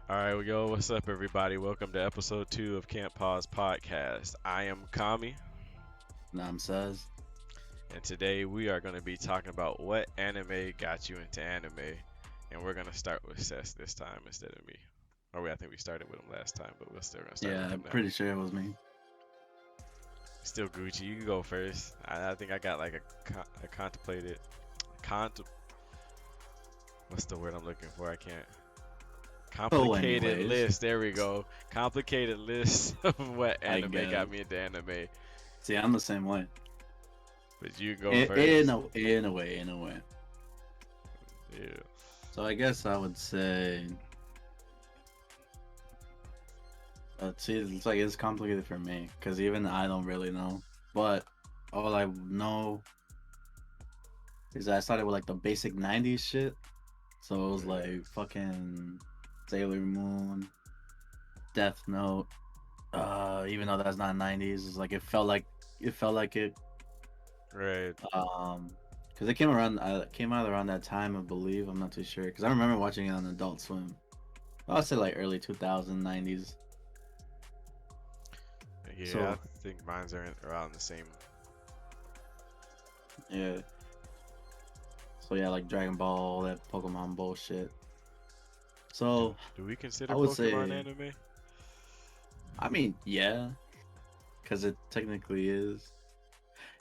All right, well, yo, what's up, everybody? Welcome to episode 2 of Can't Pause Podcast. I am Kami, Nam says. and today we are going to be talking about what anime got you into anime. And we're going to start with Cess this time instead of me. I think we started with him last time, but we're still going to start with Yeah, I'm him now. pretty sure it was me. Still Gucci, you can go first. I think I got like a contemplated. Cont- what's the word I'm looking for? I can't. Oh, Complicated anyways, list. There we go. Complicated list of what I anime got guess. me into anime. See, I'm the same way. But you go In first. a way. Yeah. So I guess I would say. See, it's like it's complicated for me because even I don't really know. But all I know is that I started with like the basic '90s shit. So it was Yeah. like fucking Sailor Moon, Death Note. Even though that's not '90s, it's like it felt like it. Right. Um, because it came out around that time, I believe. I'm not too sure because I remember watching it on Adult Swim. I'll say like early 2000s, '90s. Yeah, I So think mine's are around the same. yeah, so yeah, like Dragon Ball, all that Pokemon bullshit. Do So do we I consider would Pokemon say, anime? I mean, yeah, because it technically is.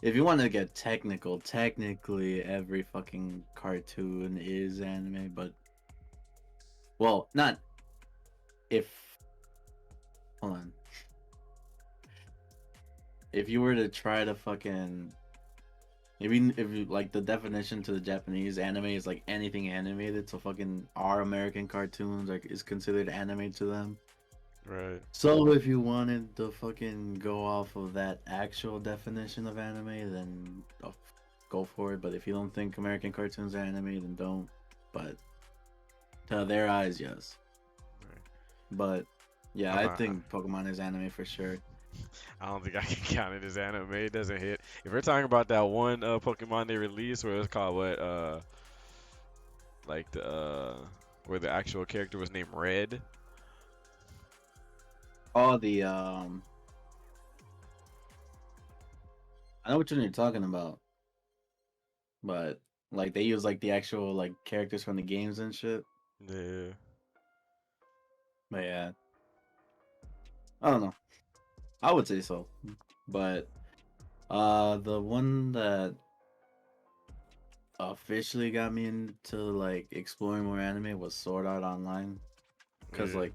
If you want to get technical, technically every fucking cartoon is anime, but well, not if. Hold on. If you were to try to fucking if you like the definition to the Japanese anime is like anything animated, so fucking our American cartoons like is considered anime to them. Right. So if you wanted to fucking go off of that actual definition of anime, then go for it. But if you don't think American cartoons are anime, then don't. But to their eyes, yes. Right. But yeah, I'm I not. think Pokemon is anime for sure. I don't think I can count it as anime. It doesn't hit. If we're talking about that one Pokemon they released, where it's called what? Like the where the actual character was named Red. All the I know what you're talking about. But like they use like the actual like characters from the games and shit. Yeah. But yeah, I don't know. I would say so. But the one that officially got me into like exploring more anime was Sword Art Online. Cause Yeah. like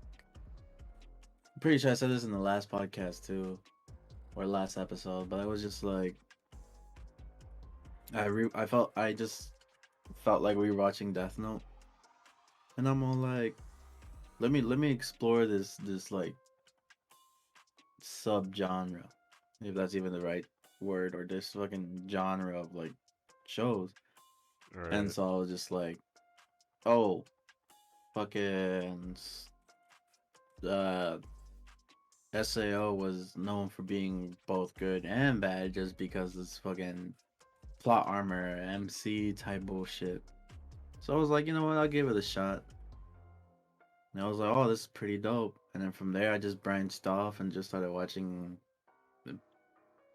I'm pretty sure I said this in the last podcast too, or last episode. But I was just like I just felt like we were watching Death Note, and I'm all like, let me explore this like subgenre, if that's even the right word, or this fucking genre of like shows. And Right. so I was just like, oh, fucking uh, SAO was known for being both good and bad just because this fucking plot armor MC type bullshit. So I was like, you know what, I'll give it a shot. And I was like, oh, this is pretty dope. And then from there, I just branched off and just started watching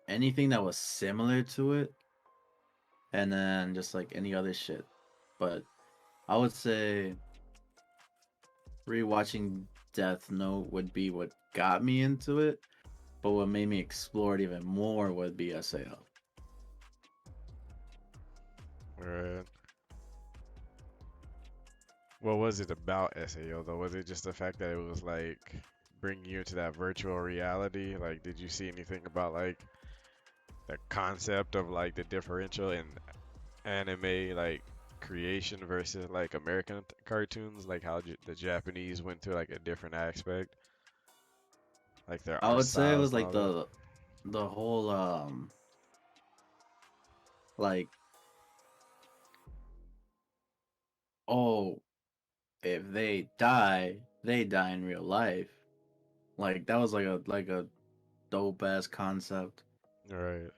anything that was similar to it, and then just like any other shit. But I would say rewatching Death Note would be what got me into it, but what made me explore it even more would be SAO. Right. What was it about SAO though? Was it just the fact that it was like bringing you into that virtual reality? Like, did you see anything about like the concept of like the differential in anime like creation versus like American cartoons? Like how the Japanese went to like a different aspect, like their I art would say it styles was and like all that. the whole like, oh, if they die in real life. Like that was like a dope ass concept. Right.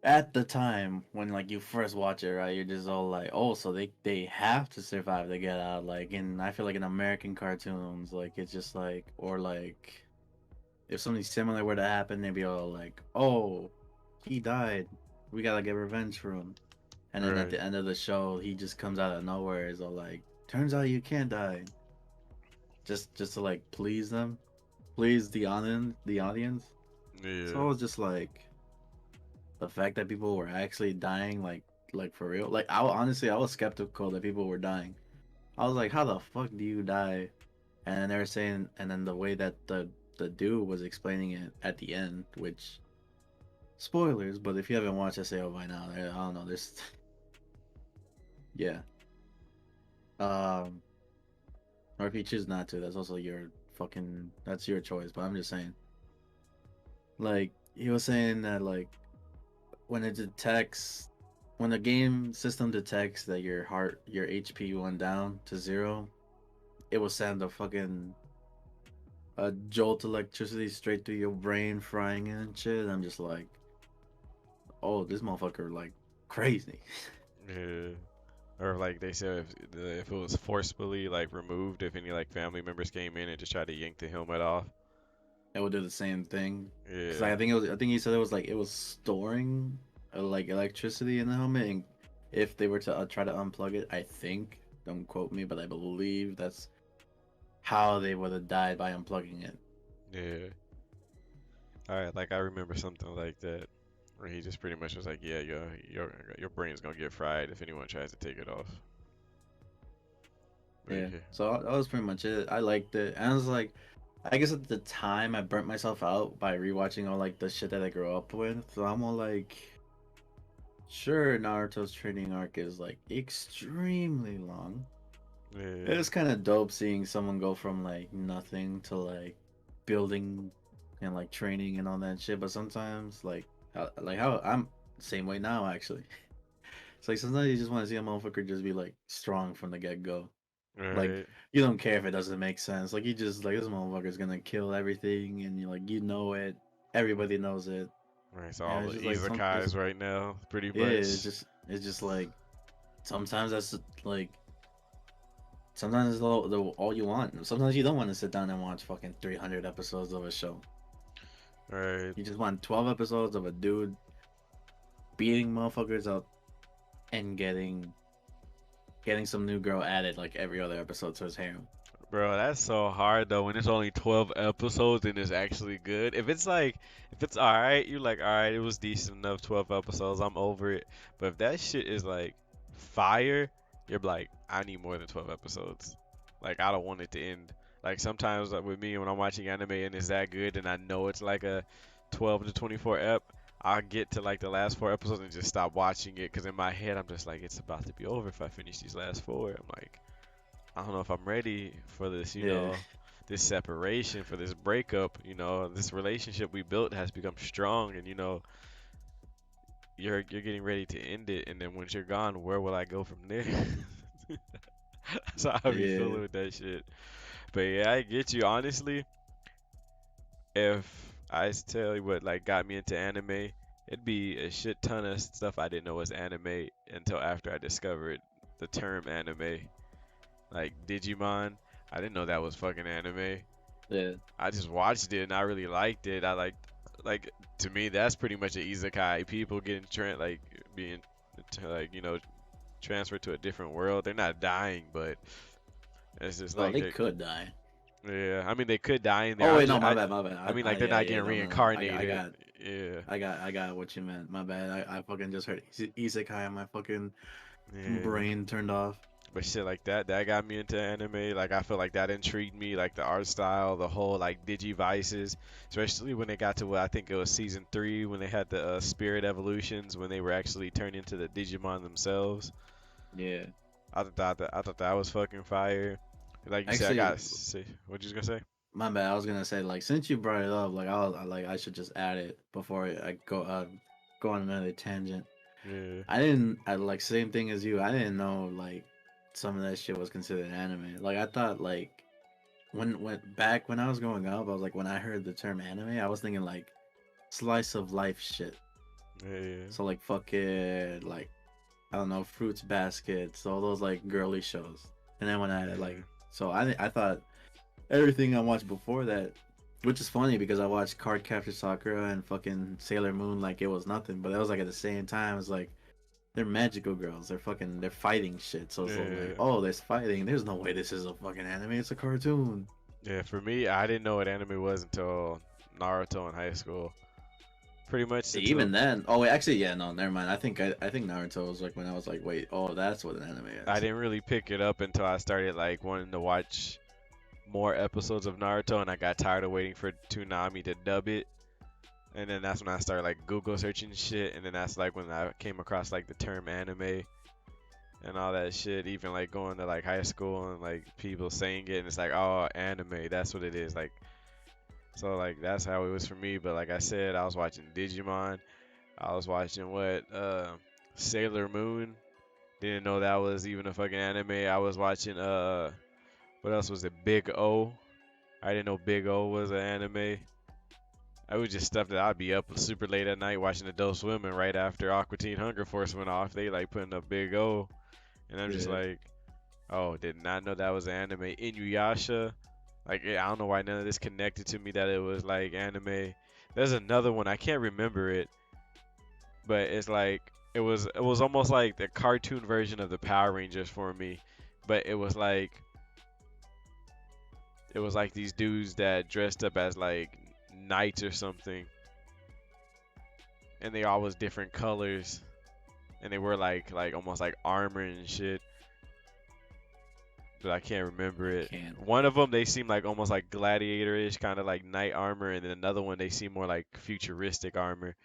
at the time when like you first watch it, right, you're just all like, oh, so they have to survive to get out. Like, and I feel like in American cartoons, like it's just like, or like if something similar were to happen, they'd be all like, oh, he died, we gotta get revenge for him. And then at Right. the end of the show, he just comes out of nowhere. Is all like, turns out you can't die, just to like please them, please the audience. So Yeah. I was just like, the fact that people were actually dying, like for real. Like honestly, I was skeptical that people were dying. I was like, how the fuck do you die? And then they were saying, and then the way that the dude was explaining it at the end, which spoilers, but if you haven't watched SAO by now, I don't know. There's yeah. Um, or if you choose not to, that's also your fucking that's your choice. But I'm just saying, like he was saying that like when it detects when the game system detects that your HP went down to zero, it will send a fucking a jolt electricity straight through your brain, frying it and shit. I'm just like, oh, this motherfucker like crazy. Yeah. Or like they said, if it was forcefully like removed, if any like family members came in and just tried to yank the helmet off. It would do the same thing. Cause Yeah. I think it was. I think he said it was like it was storing like electricity in the helmet, and if they were to try to unplug it, I think, don't quote me, but I believe that's how they would have died by unplugging it. Yeah. All right. Like I remember something like that, where he just pretty much was like, "Yeah, your brain's gonna get fried if anyone tries to take it off." But Yeah. yeah. So that was pretty much it. I liked it. And I was like, I guess at the time I burnt myself out by rewatching all like the shit that I grew up with. So I'm all like, sure, Naruto's training arc is like extremely long. It Yeah. was kind of dope seeing someone go from like nothing to like building and like training and all that shit. But sometimes like how I'm same way now actually. It's like sometimes you just want to see a motherfucker just be like strong from the get go. Like Right. you don't care if it doesn't make sense. Like you just like this motherfucker's gonna kill everything, and you like you know it. Everybody knows it, Right. So and all it's the just like some. It's izakais right now, pretty yeah. much. It's just like sometimes that's like sometimes it's all you want. Sometimes you don't want to sit down and watch fucking 300 episodes of a show. Right. You just want 12 episodes of a dude beating motherfuckers up and getting some new girl added like every other episode to his harem. Bro, that's so hard though when it's only 12 episodes and it's actually good. If it's like, if it's alright, you're like, alright, it was decent enough, 12 episodes, I'm over it. But if that shit is like fire, you're like, I need more than 12 episodes. Like, I don't want it to end. Like, sometimes like, with me, when I'm watching anime and it's that good and I know it's like a 12 to 24 ep, I'll get to like the last four episodes and just stop watching it because in my head, I'm just like, it's about to be over if I finish these last four. I'm like, I don't know if I'm ready for this, Yeah, this separation, for this breakup, this relationship we built has become strong and you're getting ready to end it and then once you're gone, where will I go from there? That's how I be yeah, feeling with that shit. But yeah, I get you. Honestly, if tell you what like got me into anime, it'd be a shit ton of stuff I didn't know was anime until after I discovered the term anime. Like Digimon, I didn't know that was fucking anime. yeah. I just watched it and I really liked it. I like to me that's pretty much an isekai. People getting like being like transferred to a different world. They're not dying, but it's just Well, like they they could die. yeah. I mean they could die in there. Oh wait, no, my bad, my bad. I mean like they're Yeah, not yeah, getting no, no, no. reincarnated. Yeah. I got what you meant. My bad. I fucking just heard isekai and my fucking Yeah. brain turned off. But shit like that got me into anime. Like I feel like that intrigued me, like the art style, the whole like Digivices, especially when they got to what I think it was season three when they had the spirit evolutions when they were actually turned into the Digimon themselves. Yeah. I thought that was fucking fire. Like you said, I Actually, got see what you just gonna say? my bad. I was gonna say like since you brought it up, like I should just add it before I go on another tangent. Yeah, I like same thing as you. I didn't know like some of that shit was considered anime. Like I thought like when back when I was growing up, I was like when I heard the term anime, I was thinking like slice of life shit. Yeah. So like fucking like I don't know, Fruits Baskets, all those like girly shows. And then when I like, Yeah. so I thought everything I watched before that, which is funny because I watched Card Capture Sakura and fucking Sailor Moon like it was nothing, but that was like at the same time it's like they're magical girls. They're fighting shit. So it's like, Yeah. oh, there's fighting. There's no way this is a fucking anime. It's a cartoon. Yeah, for me, I didn't know what anime was until Naruto in high school. Pretty much until Even then, oh wait, actually, yeah, no, never mind. I think Naruto was like when I was like, wait, oh, that's what an anime I is. didn't really pick it up until I started like wanting to watch more episodes of Naruto, and I got tired of waiting for Toonami to dub it. And then that's when I started like Google searching shit, and then that's like when I came across like the term anime and all that shit. Even like going to like high school and like people saying it, and it's like, oh, anime, that's what it is. Like, so like that's how it was for me. But like I said, I was watching Digimon. I was watching Sailor Moon. Didn't know that was even a fucking anime. I was watching what else was it? Big O. I didn't know Big O was an anime. I was just stuff that I'd be up super late at night watching Adult Swim, and right after Aqua Teen Hunger Force went off, they like putting up Big O, and I'm just Yeah, like, oh, did not know that was an anime. Inuyasha, like I don't know why none of this connected to me that it was like anime. There's another one I can't remember it, but it's like it was almost like the cartoon version of the Power Rangers for me, but it was like these dudes that dressed up as like knights or something, and they all was different colors, and they were like almost like armor and shit, but I can't remember I it. can't. One of them they seem like almost like gladiator-ish, kind of like knight armor, and then another one they seem more like futuristic armor.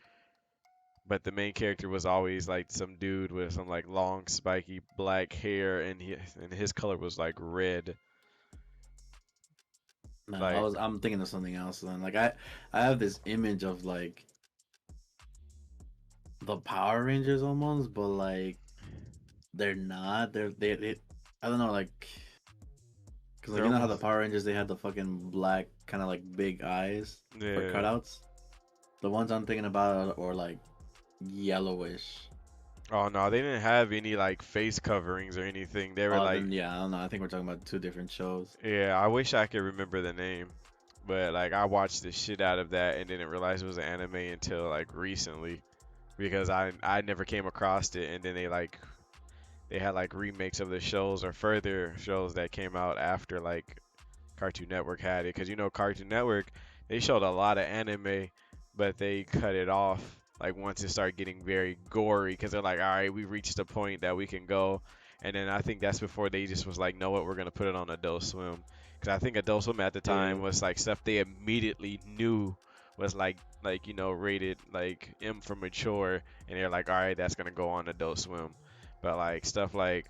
But the main character was always like some dude with some like long spiky black hair, and his color was like red. No, Like I'm thinking of something else. Then, like I have this image of like the Power Rangers almost, but like they're not. They I don't know, like because like they're you know how the almost Power Rangers they had the fucking black kind of like big eyes for yeah. cutouts. The ones I'm thinking about are like yellowish. Oh no, they didn't have any like face coverings or anything. They were Oh, like then yeah, I don't know. I think we're talking about two different shows. yeah, I wish I could remember the name. But like I watched the shit out of that and didn't realize it was an anime until like recently because I never came across it, and then they had like remakes of the shows or further shows that came out after like Cartoon Network had it, because Cartoon Network they showed a lot of anime, but they cut it off like once it started getting very gory, because they're like, all right, we reached a point that we can go, and then I think that's before they just was like, know what, we're gonna put it on Adult Swim, because I think Adult Swim at the Yeah, time was like stuff they immediately knew was like rated like M for mature, and they're like, all right, that's gonna go on Adult Swim, but like stuff like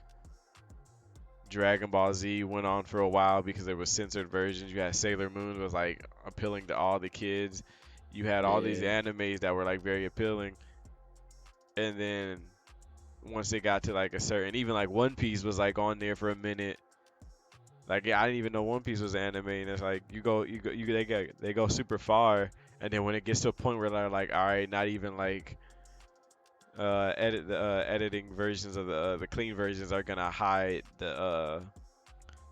Dragon Ball Z went on for a while because there was censored versions. You had Sailor Moon was like appealing to all the kids. You had all these yeah, animes that were like very appealing. And then once they got to like a certain, even like One Piece was like on there for a minute. Like yeah, I didn't even know One Piece was anime, and it's like they go super far, and then when it gets to a point where they're like, all right, not even like editing versions of the clean versions are gonna hide the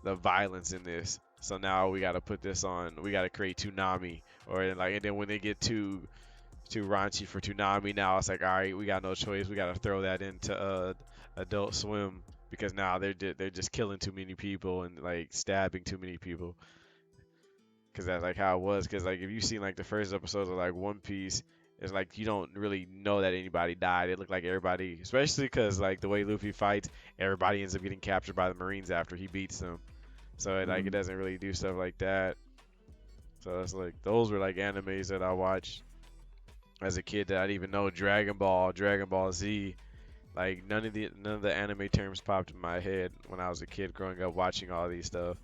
violence in this. So now we got to put this on. We got to create Toonami, or like, and then when they get too raunchy for Toonami, now it's like, all right, we got no choice. We got to throw that into Adult Swim, because now they're just killing too many people and like stabbing too many people. Because that's like how it was. Because like if you seen like the first episodes of like One Piece, it's like you don't really know that anybody died. It looked like everybody, especially because like the way Luffy fights, everybody ends up getting captured by the Marines after he beats them. So it mm, doesn't really do stuff like that. So it's like those were like animes that I watched as a kid that I didn't even know. Dragon Ball, Dragon Ball Z. Like none of the anime terms popped in my head when I was a kid growing up watching all these stuff.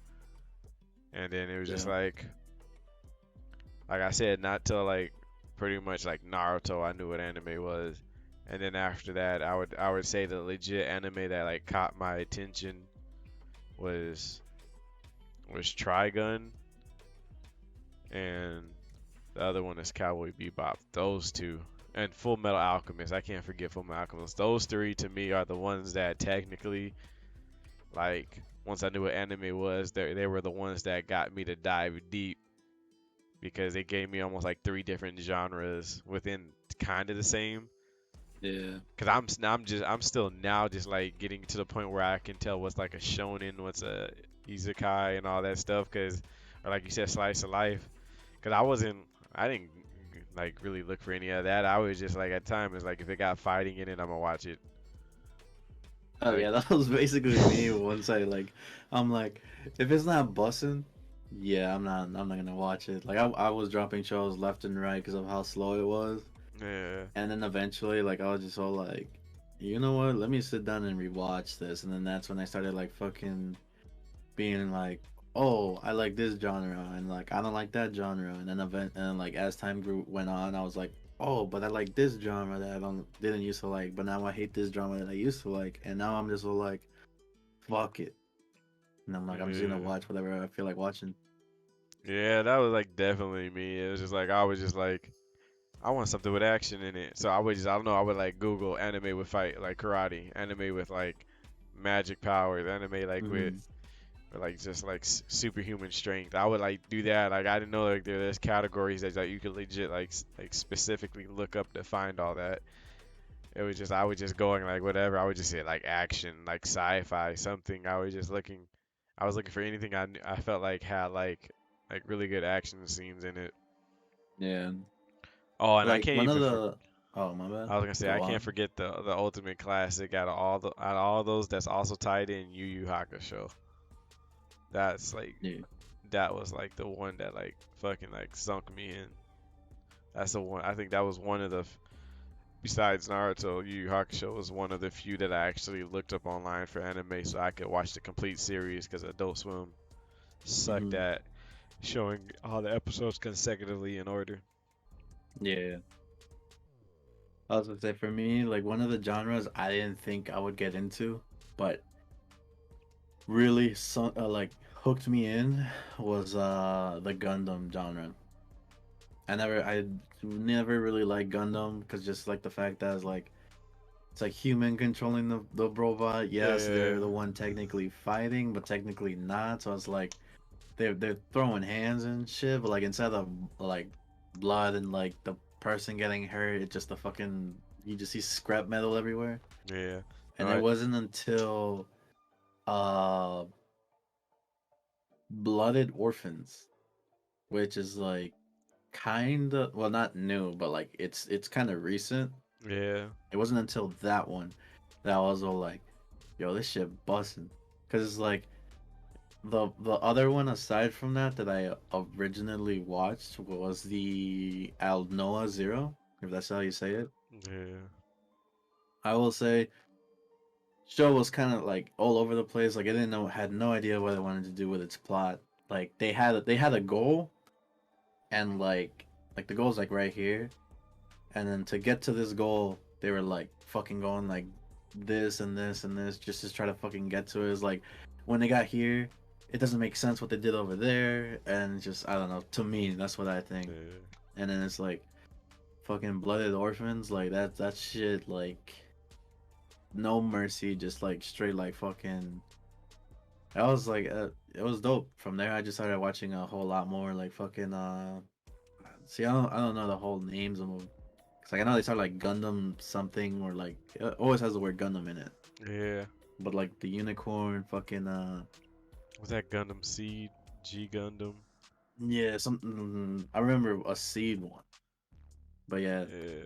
And then it was just yeah. like I said, not till like pretty much like Naruto I knew what anime was. And then after that, I would say the legit anime that like caught my attention was Trigun, and the other one is Cowboy Bebop. Those two. and Full Metal Alchemist. I can't forget Full Metal Alchemist. Those three to me are the ones that technically, like, once I knew what anime was, they were the ones that got me to dive deep because they gave me almost like three different genres within kind of the same. Yeah. Cause I'm still now just like getting to the point where I can tell what's like a shonen, what's a isekai, and all that stuff. Cause, or like you said, slice of life. Cause I didn't like really look for any of that. I was just like at times like if it got fighting in it, I'm gonna watch it. Oh Like, yeah, that was basically me. Once I like, I'm like, if it's not bussing, yeah, I'm not gonna watch it. Like I was dropping shows left and right because of how slow it was, yeah, and then eventually, like I was just all like, you know what? Let me sit down and rewatch this, and then that's when I started like fucking being like, oh, I like this genre, and like I don't like that genre, and then like as time went on, I was like, oh, but I like this genre that I don't didn't used to like, but now I hate this genre that I used to like, and now I'm just all like, fuck it, and I'm like, I'm just gonna yeah, watch whatever I feel like watching. yeah. That was like definitely me. It was just like I was just like I want something with action in it. So I would just I don't know. I would like Google anime with fight like karate, anime with like magic powers, anime like with Mm-hmm. or like just like superhuman strength. I would like do that. Like I didn't know like there's categories that like you could legit like like specifically look up to find all that. It was just I was just going like whatever. I would just say like action, like sci-fi, something. I was just looking. I was looking for anything I felt like had like really good action scenes in it. Yeah, Oh, and I like can't one of even the, oh my bad, I was gonna say I go can't on. forget the ultimate classic out of all those that's also tied in Yu Yu Hakusho. That's like Yeah. that was like the one that like fucking like sunk me in. That's the one. I think that was one of the besides Naruto, Yu Yu Hakusho was one of the few that I actually looked up online for anime so I could watch the complete series because Adult Swim sucked Mm-hmm. at showing all the episodes consecutively in order. Yeah. I was gonna say for me, like one of the genres I didn't think I would get into, but really like hooked me in was the Gundam genre. I never really liked Gundam because just like the fact that it's like human controlling the robot. Yes, they're Yeah, the one technically fighting, but technically not. So it's like they're throwing hands and shit, but like instead of like blood and like the person getting hurt, it's just the fucking you just see scrap metal everywhere. yeah. And All it right. wasn't until uh Blooded Orphans, which is like kind of, well, not new, but like it's kind of recent. Yeah, It wasn't until that one that I was all like, yo, this shit busting. Cause it's like the other one aside from that I originally watched was the Alnoa Zero, if that's how you say it. yeah, I will say show was kind of like all over the place. Like I didn't know, had no idea what it wanted to do with its plot. Like they had a goal, and like the goal's like right here, and then to get to this goal, they were like fucking going like this and this and this just to try to fucking get to it. It's like when they got here, it doesn't make sense what they did over there, and just I don't know. To me, that's what I think. yeah. And then it's like fucking blooded orphans, like that shit, like no mercy, just like straight like fucking. I was like, it was dope. From there, I just started watching a whole lot more like fucking. See, I don't know the whole names of them. Cause like I know they start like Gundam something or like it always has the word Gundam in it. Yeah. But like the unicorn, fucking Was that Gundam Seed? G Gundam? yeah, something. I remember a seed one, but yeah, Yeah.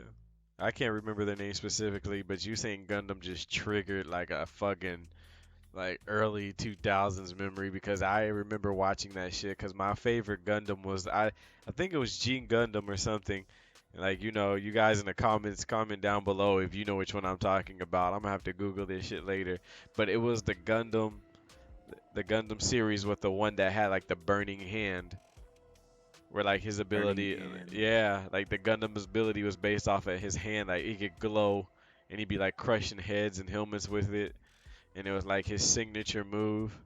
I can't remember the name specifically, but you saying Gundam just triggered like a fucking like early 2000s memory because I remember watching that shit because my favorite Gundam was I think it was Gene Gundam or something. Like you guys in the comments comment down below if you know which one I'm talking about. I'm gonna have to Google this shit later. But it was the Gundam series with the one that had like the burning hand, where like his burning ability, hand. yeah, like the Gundam's ability was based off of his hand. Like he could glow, and he'd be like crushing heads and helmets with it, and it was like his signature move.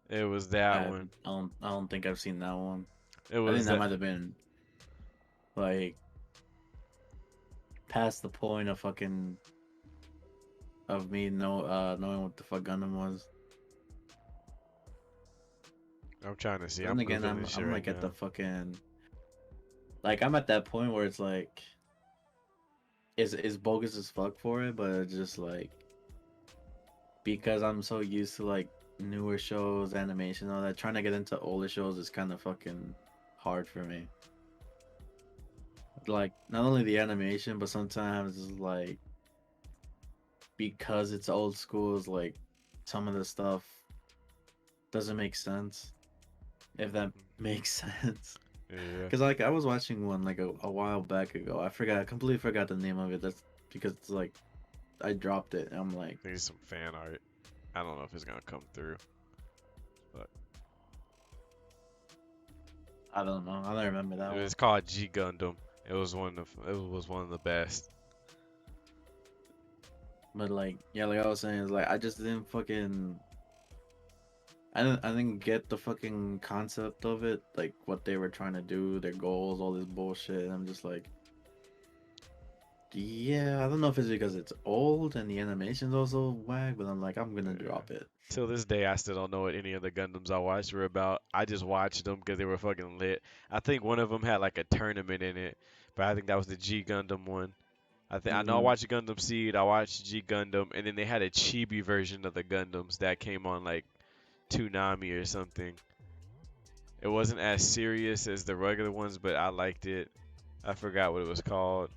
It was that one. I don't think I've seen that one. It I think was that that. might have been like past the point of fucking of me knowing what the fuck Gundam was. I'm trying to see. But I'm then again, googling this shit I'm right like at the now. fucking like I'm at that point where it's like is bogus as fuck for it, but it's just like because I'm so used to like newer shows, animation, all that. Trying to get into older shows is kind of fucking hard for me. Like not only the animation, but sometimes it's like because it's old school, it's like some of the stuff doesn't make sense. If that Mhm. makes sense. Yeah, Because like I was watching one like a while back ago. I completely forgot the name of it. That's because it's like I dropped it. And I'm like, I think it's some fan art. I don't know if it's gonna come through, but I don't know. I don't remember that it one. was called G Gundam. It was one of the best. But like, yeah, like I was saying, is like I just didn't fucking. I didn't get the fucking concept of it, like what they were trying to do, their goals, all this bullshit. I'm just like, yeah, I don't know if it's because it's old and the animation's also whack, but I'm like, I'm gonna Yeah. drop it. Till this day, I still don't know what any of the Gundams I watched were about. I just watched them because they were fucking lit. I think one of them had like a tournament in it, but I think that was the G Gundam one. I know I Mm-hmm. watched Gundam Seed, I watched G Gundam, and then they had a chibi version of the Gundams that came on like Toonami or something. It wasn't as serious as the regular ones, but I liked it. I forgot what it was called,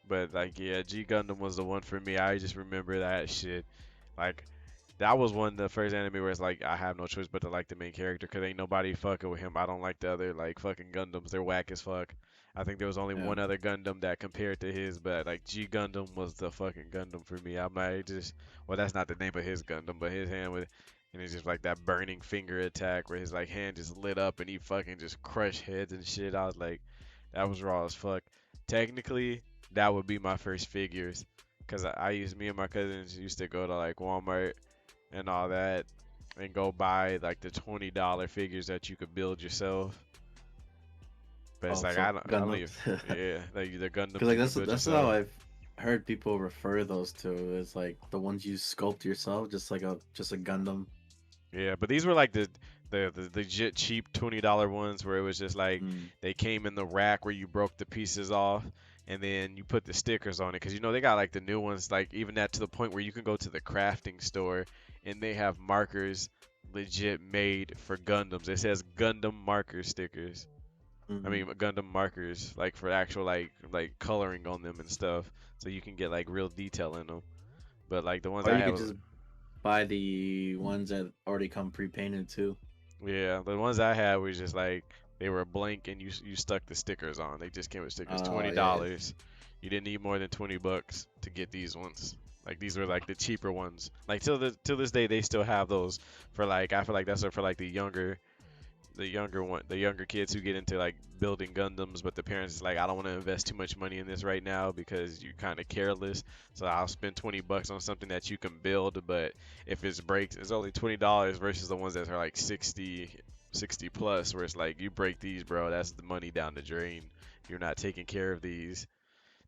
but like yeah, G Gundam was the one for me. I just remember that shit. Like that was one of the first anime where it's like I have no choice but to like the main character because ain't nobody fucking with him. I don't like the other like fucking Gundams. They're whack as fuck. I think there was only Yeah. one other Gundam that compared to his, but like G Gundam was the fucking Gundam for me. I'm like just well, that's not the name of his Gundam, but his hand with and it's just like that burning finger attack where his like hand just lit up and he fucking just crushed heads and shit. I was like, that was raw as fuck. Technically, that would be my first figures, cause I used me and my cousins used to go to like Walmart and all that and go buy like the $20 figures that you could build yourself. But it's Oh, like so I don't Gundam. even yeah, like the Because Gundams like you can build that's how yourself. I've heard people refer those to. Is like the ones you sculpt yourself, just a Gundam. Yeah, but these were like the legit cheap $20 ones where it was just like Mm. they came in the rack where you broke the pieces off and then you put the stickers on it because you know they got like the new ones like even that to the point where you can go to the crafting store and they have markers legit made for Gundams. It says Gundam marker stickers. I Mm. mean Gundam markers like for actual like coloring on them and stuff so you can get like real detail in them. But like the ones Or I you had could was just buy the ones that already come pre-painted too. yeah, the ones I had was just like they were blank and you stuck the stickers on. They just came with stickers. Oh Twenty yeah. dollars. You didn't need more than $20 to get these ones. Like these were like the cheaper ones. Like till this day they still have those for like I feel like that's for like the younger kids who get into like building Gundams, but the parents is like, I don't want to invest too much money in this right now because you're kind of careless. So I'll spend $20 on something that you can build, but if it breaks, it's only $20 versus the ones that are like 60 plus, where it's like you break these, bro, that's the money down the drain. You're not taking care of these.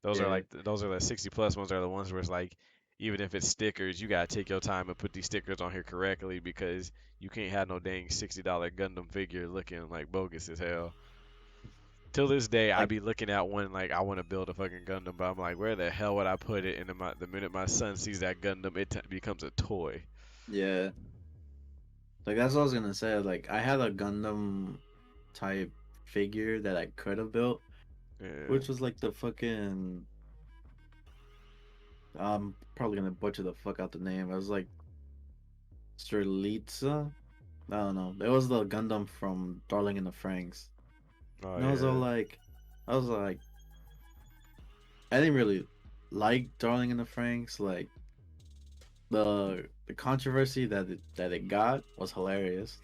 Yeah. Those are the 60 plus ones are the ones where it's like even if it's stickers, you gotta take your time and put these stickers on here correctly because you can't have no dang $60 Gundam figure looking like bogus as hell. Till this day, I Like be looking at one like I want to build a fucking Gundam, but I'm like, where the hell would I put it? And then the minute my son sees that Gundam, becomes a toy. yeah. Like that's what I was gonna say. Like I had a Gundam type figure that I could have built, Yeah. which was like the fucking. I'm probably gonna butcher the fuck out the name. It was like Strelitza. I don't know. It was the Gundam from Darling in the Franxx. Oh And yeah. I was like, I didn't really like Darling in the Franxx. Like the controversy that it got was hilarious.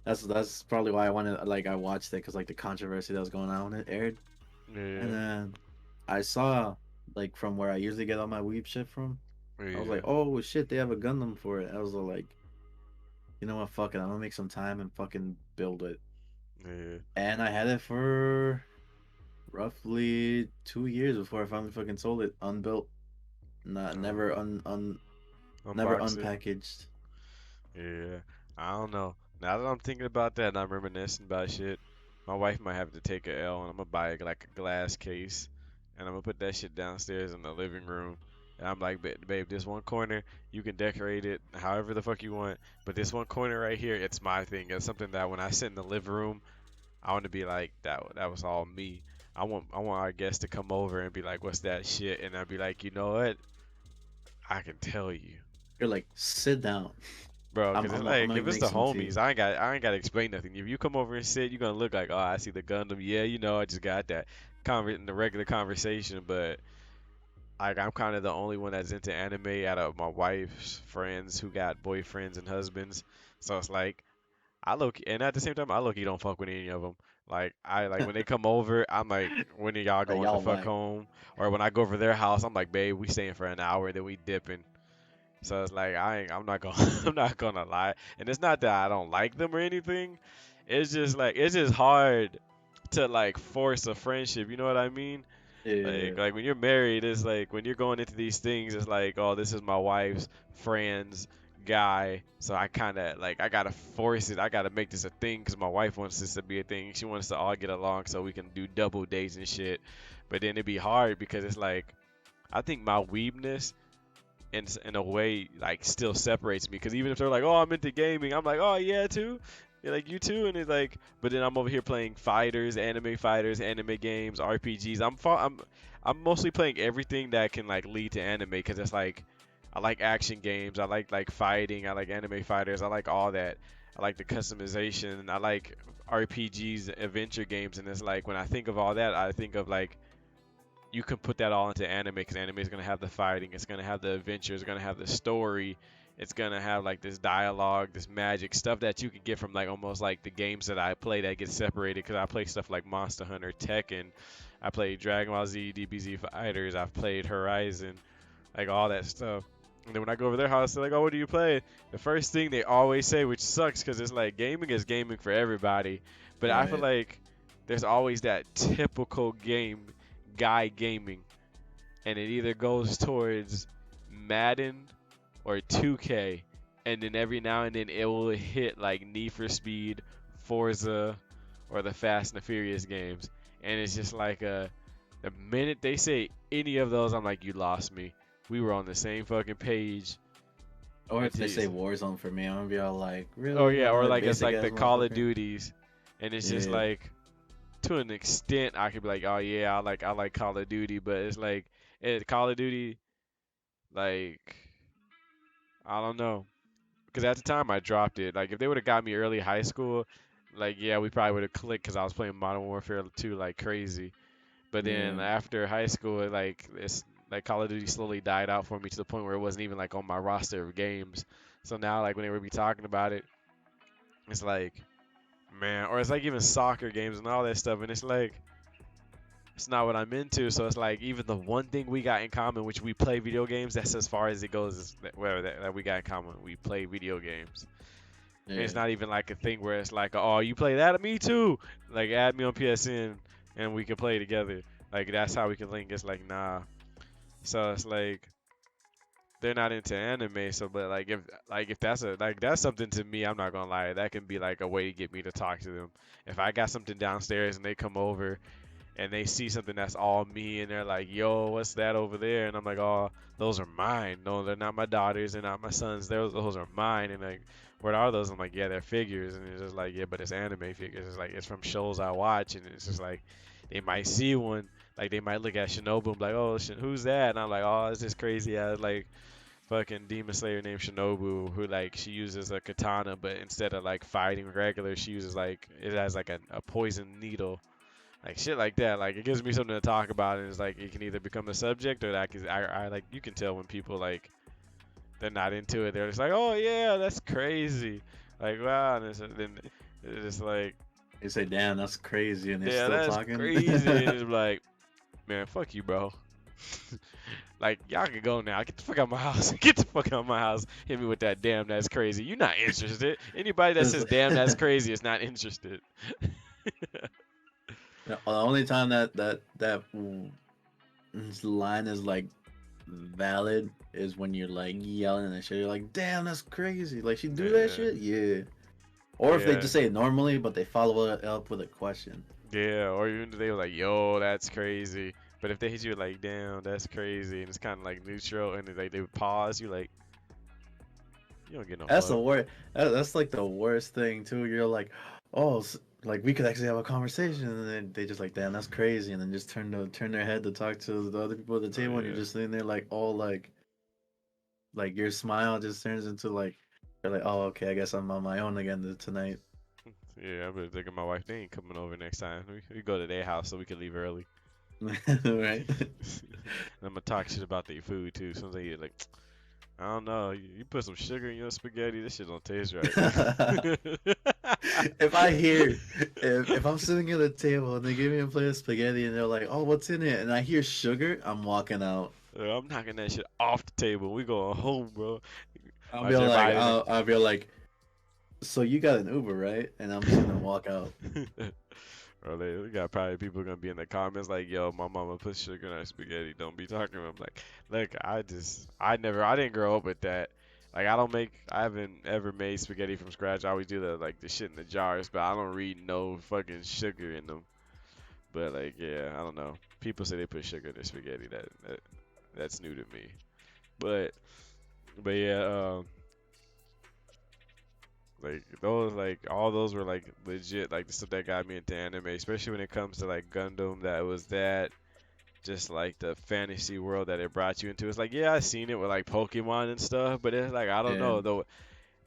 That's probably why I wanted like I watched it because like the controversy that was going on when it aired, and Yeah. then I saw like from where I usually get all my weeb shit from. I was Yeah. like, oh shit, they have a Gundam for it. I was like, you know what, fuck it, I'm gonna make some time and fucking build it. Yeah. And I had it for roughly 2 years before I finally fucking sold it, unbuilt, not never Uh, never Unbox it. unpackaged. Yeah, I don't know. Now that I'm thinking about that and I'm reminiscing about shit, my wife might have to take a L and I'm gonna buy like a glass case and I'm gonna put that shit downstairs in the living room. And I'm like, babe, this one corner, you can decorate it however the fuck you want, but this one corner right here, it's my thing. It's something that when I sit in the living room, I want to be like that was all me. I want our guests to come over and be like, what's that shit? And I'd be like, you know what? I can tell you. You're like, sit down. Bro, I'm cause it's I'm I'm like gonna if it's make the some tea. homies, I ain't gotta explain nothing. If you come over and sit, you're gonna look like, oh, I see the Gundam. Yeah, I just got that in the regular conversation. But like, I'm kind of the only one that's into anime out of my wife's friends who got boyfriends and husbands. So it's like I look, and at the same time, I look, you don't fuck with any of them. Like I like when they come over, I'm like, when are y'all Like going the y'all fuck whack. home? Or when I go over their house, I'm like, babe, we staying for an hour, then we dipping. So it's like I'm not gonna I'm not gonna lie. And it's not that I don't like them or anything. It's just like it's just hard to like force a friendship, you know what I mean? Yeah. Like when you're married, it's like when you're going into these things, it's like, oh, this is my wife's friend's guy. So I kind of like I gotta force it. I gotta make this a thing because my wife wants this to be a thing. She wants us to all get along so we can do double dates and shit. But then it'd be hard because it's like I think my weebness in a way like still separates me because even if they're like, oh, I'm into gaming, I'm like, oh yeah too. You're like you too, and it's like, but then I'm over here playing fighters, anime games, RPGs. I'm mostly playing everything that can like lead to anime because it's like I like action games, I like fighting, I like anime fighters, I like all that. I like the customization, I like RPGs, adventure games, and it's like when I think of all that, I think of like you can put that all into anime because anime is going to have the fighting, it's going to have the adventure, it's going to have the story, it's going to have like this dialogue, this magic stuff that you can get from like almost like the games that I play that get separated because I play stuff like Monster Hunter, Tekken, I played Dragon Ball Z, DBZ Fighters, I've played Horizon, like all that stuff. And then when I go over their house, they're like, "Oh, what do you play?" The first thing they always say, which sucks, because it's like gaming is gaming for everybody, but I feel Right. like there's always that typical guy gaming, and it either goes towards Madden or 2K, and then every now and then it will hit like Need for Speed, Forza, or the Fast and the Furious games, and it's just like the minute they say any of those, I'm like, you lost me. We were on the same fucking page. Or if they Until say Warzone for me, I'm gonna be all like, oh really? yeah, or Another like it's basic like ass the Call of motherfucker? Duties, and it's just Yeah. like to an extent I could be like, oh yeah, I like Call of Duty, but it's like Call of Duty, like I don't know, because at the time I dropped it. Like if they would have got me early high school, like yeah, we probably would have clicked because I was playing Modern Warfare 2 like crazy. But then Yeah. after high school, it's like Call of Duty slowly died out for me to the point where it wasn't even like on my roster of games. So now like whenever we be talking about it, it's like man, or it's like even soccer games and all that stuff, and it's like it's not what I'm into. So it's like even the one thing we got in common, which we play video games, that's as far as it goes. Is whatever that we got in common, we play video games. And it's Yeah. not even like a thing where it's like, oh, you play that? Me too. Like add me on PSN and we can play together. Like that's how we can link. It's like nah. So it's like they're not into anime. So but like if that's a like that's something to me, I'm not gonna lie. That can be like a way to get me to talk to them. If I got something downstairs and they come over and they see something that's all me and they're like, yo, what's that over there? And I'm like, oh, those are mine. No, they're not my daughters, they're not my sons, those are mine. And like, what are those? I'm like, yeah, they're figures. And it's just like, yeah, but it's anime figures. It's like it's from shows I watch, and it's just like they might see one, like they might look at Shinobu and be like, oh, who's that? And I'm like, oh, it's this crazy ass like fucking demon slayer named Shinobu who like she uses a katana, but instead of like fighting regular, she uses like it has like a poison needle, like shit like that. Like it gives me something to talk about, and it's like it can either become a subject or that can, I like you can tell when people like they're not into it. They're just like, oh yeah, that's crazy. Like wow, and then it's just like They say, damn, that's crazy, and they're yeah, still that's talking. crazy. And it's like man, fuck you, bro. Like y'all can go now. Get the fuck out of my house. Get the fuck out of my house. Hit me with that damn that's crazy. You're not interested. Anybody that It's says damn that's crazy is not interested. The only time line is like valid is when you're like yelling and shit. You're like, damn, that's crazy. Like she do that Yeah, shit, yeah. Or if they yeah, just say it normally, but they follow it up with a question. yeah. Or even if they were like, "Yo, that's crazy," but if they hit you like, "Damn, that's crazy," and it's kind of like neutral, and they would pause, you like, you don't get no That's the fuck. worst. That's like the worst thing too. You're like, oh, like we could actually have a conversation, and then they just like, damn, that's crazy, and then just turn their head to talk to the other people at the Oh table, and you're yeah, just sitting there like all like your smile just turns into like, you're like, oh, okay, I guess I'm on my own again tonight. yeah. I better think of my wife. They ain't coming over next time. We go to their house so we can leave early. Right? I'm gonna talk shit about their food too. As soon as they get like, I don't know, you put some sugar in your spaghetti, this shit don't taste right. If I hear if I'm sitting at a table and they give me a plate of spaghetti and they're like, "Oh, what's in it?" and I hear sugar, I'm walking out. I'm knocking that shit off the table. We going home, bro. Watch I'll be like, "So you got an Uber, right?" And I'm just gonna walk out. Or we got probably people gonna be in the comments like, "Yo, my mama put sugar in our spaghetti. Don't be talking." I'm like, look, I didn't grow up with that. Like, I haven't ever made spaghetti from scratch. I always do the shit in the jars, but I don't read no fucking sugar in them. But like, yeah, I don't know. People say they put sugar in their spaghetti. That's new to me. But yeah, like those, like all those were like legit, like the stuff that got me into anime, especially when it comes to like Gundam. That was that just like the fantasy world that it brought you into. It's like, yeah, I seen it with like Pokemon and stuff, but it's like I don't Yeah. know though.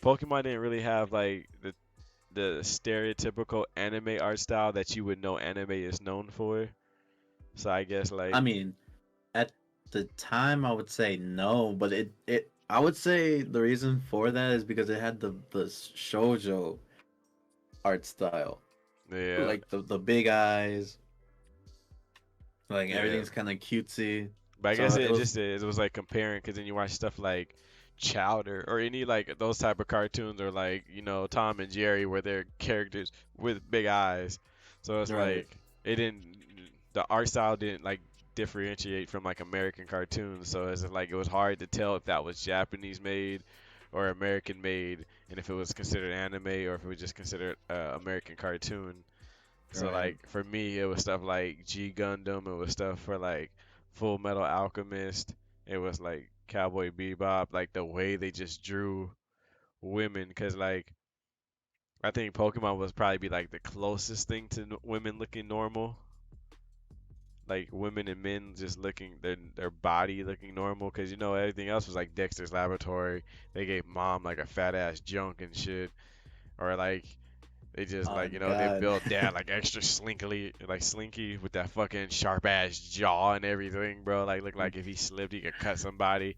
Pokemon didn't really have like the stereotypical anime art style that you would know anime is known for. So I guess I like mean, at the time, I would say no, but it I would say the reason for that is because it had the shoujo art style, yeah, like the big eyes, like yeah. everything's kind of cutesy. But I So guess it it was just is. It was like comparing, because then you watch stuff like Chowder or any like those type of cartoons, or like Tom and Jerry, where they're characters with big eyes. So it's right. like it didn't the art style didn't like differentiate from like American cartoons. So it's like it was hard to tell if that was Japanese made or American made, and if it was considered anime or if it was just considered American cartoon. So Right. like for me, it was stuff like G Gundam. It was stuff for like Full Metal Alchemist. It was like Cowboy Bebop. Like the way they just drew women, cause like I think Pokemon was probably be like the closest thing to women looking normal. Like women and men just looking their body looking normal, cause everything else was like Dexter's Laboratory. They gave mom like a fat ass junk and shit, or like they just Oh like they God. built dad like extra slinkily, like slinky with that fucking sharp ass jaw and everything, bro. Like looked like if he slipped he could cut somebody.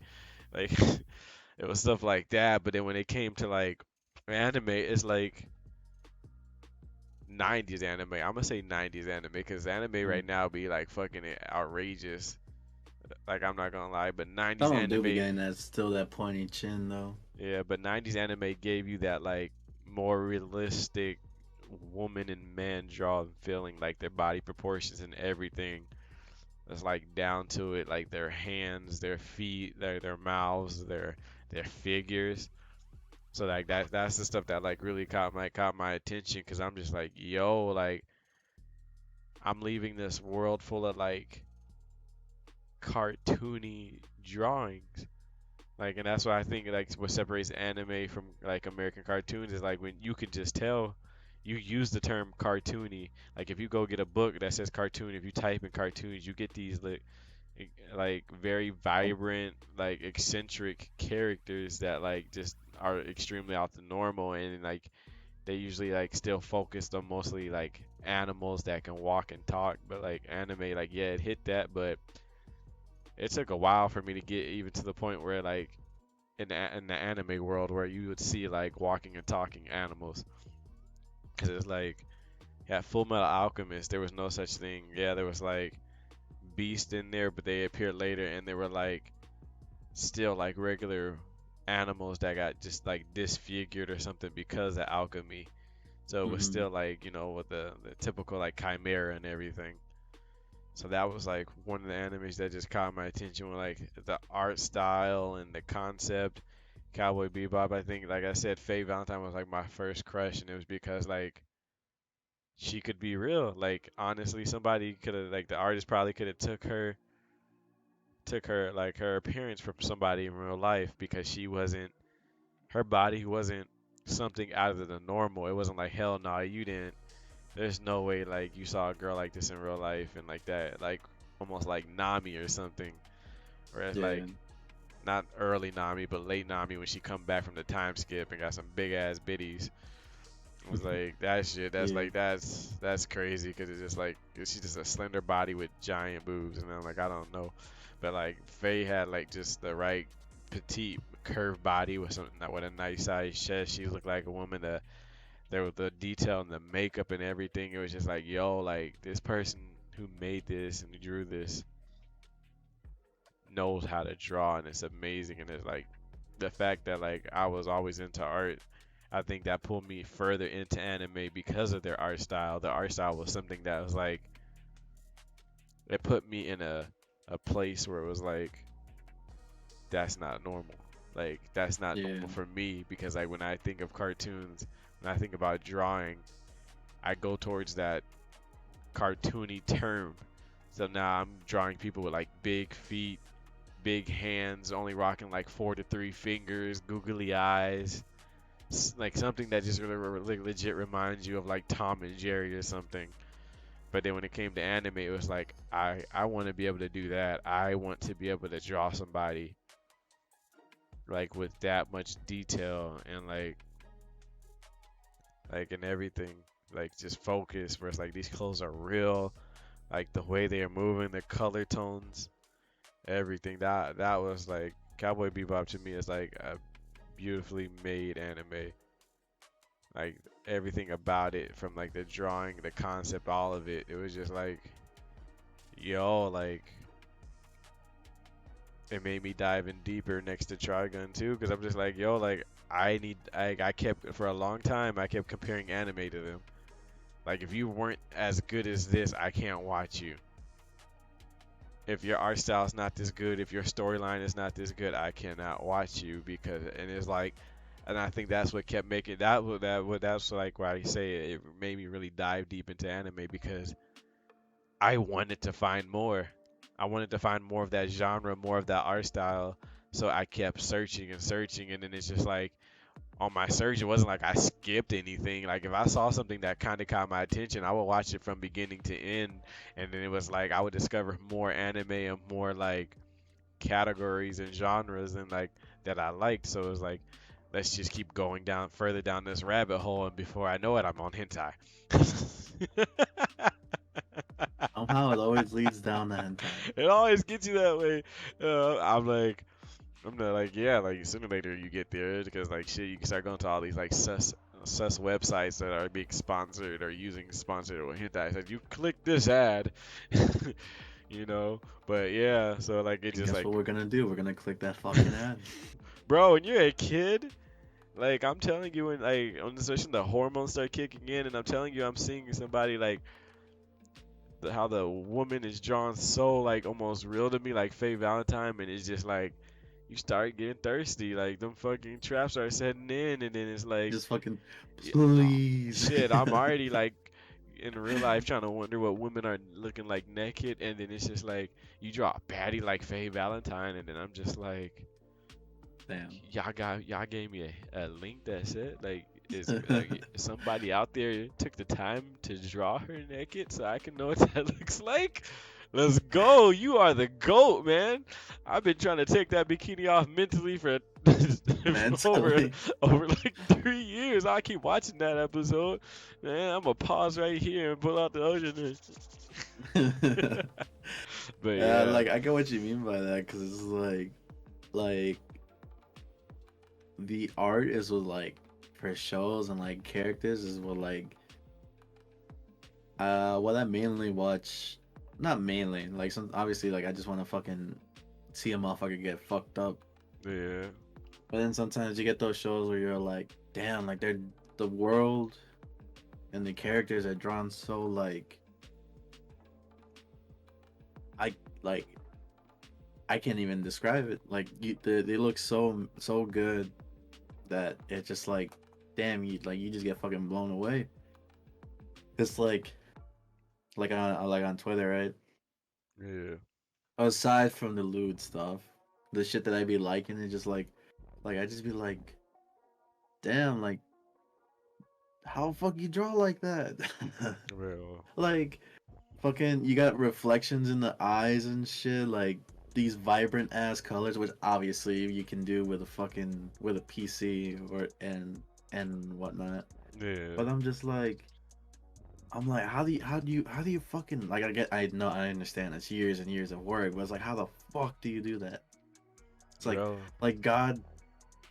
Like it was stuff like that. But then when it came to like anime, it's like 90s anime. I'm gonna say 90s anime because anime right now be like fucking outrageous. Like I'm not gonna lie, but 90s Some of them do be anime, getting that still that pointy chin though. yeah, but 90s anime gave you that like more realistic woman and man draw feeling, like their body proportions and everything. It's like down to it, like their hands, their feet, their mouths, their figures. So like that's the stuff that like really caught my attention, because I'm just like, yo, like I'm leaving this world full of like cartoony drawings. Like, and that's why I think like what separates anime from like American cartoons is like when you can just tell. You use the term cartoony. Like if you go get a book that says cartoon, if you type in cartoons, you get these like very vibrant, like eccentric characters that like just are extremely out the normal, and like they usually like still focused on mostly like animals that can walk and talk. But like anime, like yeah, it hit that, but it took a while for me to get even to the point where like in the anime world where you would see like walking and talking animals, because it's like, yeah, Full Metal Alchemist, there was no such thing. Yeah, there was like beast in there, but they appeared later, and they were like still like regular animals that got just like disfigured or something because of alchemy. So it was Hmm. still like, you know, with the typical like chimera and everything. So that was like one of the animes that just caught my attention with like the art style and the concept. Cowboy Bebop, I think, like I said, Faye Valentine was like my first crush, and it was because like she could be real. Like honestly, somebody could have like the artist probably could have took her like her appearance from somebody in real life because she wasn't her body wasn't something out of the normal. It wasn't like hell no, you didn't. There's no way like you saw a girl like this in real life and like that, like almost like Nami or something. Whereas Yeah. like not early Nami, but late Nami when she come back from the time skip and got some big ass bitties. It was like that shit. That's Yeah. like that's crazy because it's just like she's just a slender body with giant boobs, and I'm like I don't know, but like Faye had like just the right petite curved body with something that with a nice size chest. She looked like a woman that there was the detail and the makeup and everything. It was just like yo, like this person who made this and drew this knows how to draw, and it's amazing. And it's like the fact that like I was always into art. I think that pulled me further into anime because of their art style. The art style was something that was like it put me in a place where it was like that's not normal. Like that's not Yeah. normal for me because like when I think of cartoons, when I think about drawing, I go towards that cartoony term. So now I'm drawing people with like big feet, big hands, only rocking like 4 to 3 fingers, googly eyes, like something that just really legit reminds you of like Tom and Jerry or something. But then when it came to anime, it was like I want to be able to do that. I want to be able to draw somebody like with that much detail and like and everything, like just focus. Where it's like these clothes are real, like the way they are moving, the color tones, everything. That was like Cowboy Bebop to me is like a beautifully made anime. Like everything about it, from like the drawing, the concept, all of it. It was just like, yo, like it made me dive in deeper next to Trigun too, because I'm just like, yo, like I kept for a long time, I kept comparing anime to them. Like if you weren't as good as this, I can't watch you. If your art style is not this good, if your storyline is not this good, I cannot watch you because and it's like and I think that's what kept making that's like why I say it made me really dive deep into anime because I wanted to find more. I wanted to find more of that genre, more of that art style. So I kept searching and searching and then it's just like on my search, it wasn't like I skipped anything. Like if I saw something that kind of caught my attention, I would watch it from beginning to end, and then it was like I would discover more anime and more like categories and genres and like that I liked. So it was like, let's just keep going down further down this rabbit hole, and before I know it, I'm on hentai. Somehow it always leads down the hentai. It always gets you that way. I'm not like, yeah, like sooner or later you get there because like shit, you can start going to all these like sus websites that are being sponsored or using sponsored or hentai. Like you click this ad, you know. But yeah, so like it And just guess what like, we're gonna do? We're gonna click that fucking ad. bro, when you're a kid, like I'm telling you, when like on especially the hormones start kicking in, and I'm telling you, I'm seeing somebody like how the woman is drawn so like almost real to me, like Faye Valentine, and it's just like you start getting thirsty, like them fucking traps are setting in, and then it's like, Just fucking, yeah, please. shit, I'm already like in real life trying to wonder what women are looking like naked, and then it's just like you draw a baddie like Faye Valentine, and then I'm just like, Damn. y'all gave me a link that said like is like somebody out there took the time to draw her naked so I can know what that looks like. Let's go. You are the GOAT, man. I've been trying to take that bikini off mentally for over Mentally. over like 3 years. I keep watching that episode. Man, I'm gonna pause right here and pull out the ocean. But yeah, Like I get what you mean by that, because it's like the art is what like for shows and like characters is what I mainly watch. Not mainly, like some obviously like I just want to fucking see a motherfucker get fucked up. yeah, But then sometimes you get those shows where you're like, damn, like they're the world. and the characters are drawn so I like I can't even describe it. Like they look so good that it's just like, damn, you just get fucking blown away. It's like on Twitter, right? Yeah. Aside from the lewd stuff, the shit that I be liking is just like I just be like, damn, like how fuck you draw like that? Well, Like fucking you got reflections in the eyes and shit, like these vibrant ass colors, which obviously you can do with a PC or and whatnot. yeah. But I'm like, how do you fucking like I know I understand it's years and years of work, but it's like how the fuck do you do that? It's Well, like God